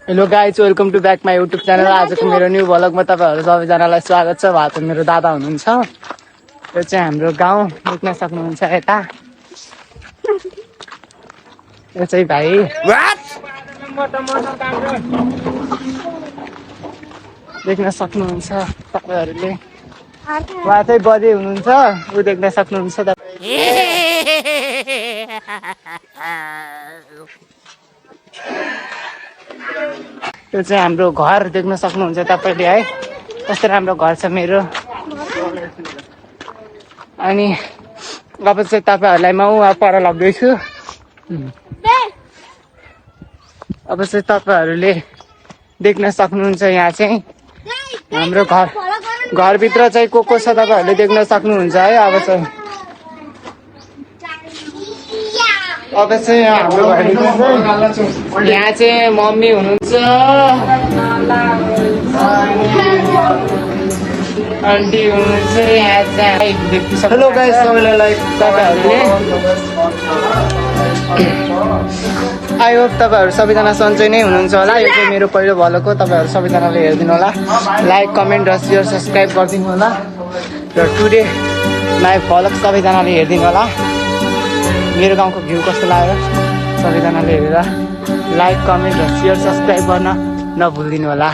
Hello guys, welcome to back my YouTube channel. आजको मेरो new भ्लगमा तपाईँहरू सबैजनालाई स्वागत छ। उहाँ चाहिँ मेरो दादा हुनुहुन्छ। यो चाहिँ हाम्रो गाउँ देख्न सक्नुहुन्छ यता। यो चाहिँ भाइ देख्न सक्नुहुन्छ तपाईँहरूले। उहाँ चाहिँ बजे हुनुहुन्छ, ऊ देख्न सक्नुहुन्छ यो चाहिँ हाम्रो घर देख्न सक्नुहुन्छ तपाईँले है, कस्तो राम्रो घर छ मेरो। अनि अब चाहिँ तपाईँहरूलाई म उहाँ पर लग्दैछु। अब चाहिँ तपाईँहरूले देख्न सक्नुहुन्छ यहाँ चाहिँ हाम्रो घरभित्र चाहिँ को छ तपाईँहरूले देख्न सक्नुहुन्छ है। अब चाहिँ हाम्रो यहाँ चाहिँ मम्मी हुनुहुन्छ, आन्टी हुनुहुन्छ। यहाँ चाहिँ हेलो गाइस, सबैलाई लाइक तपाईँहरूले आई होप तपाईँहरू सबैजना सन्चै नै हुनुहुन्छ होला। यो चाहिँ मेरो पहिलो भ्लग हो, तपाईँहरू सबैजनाले हेरिदिनु होला। लाइक, कमेन्ट र सेयर, सब्सक्राइब गरिदिनु होला। र टुडे माई भ्लग सबैजनाले हेरिदिनु होला। मेरो गाउँको भ्यू कस्तो लाग्यो सबैजनाले हेरेर लाइक, कमेन्ट र सेयर, सब्सक्राइब गर्न नभुलिदिनु होला।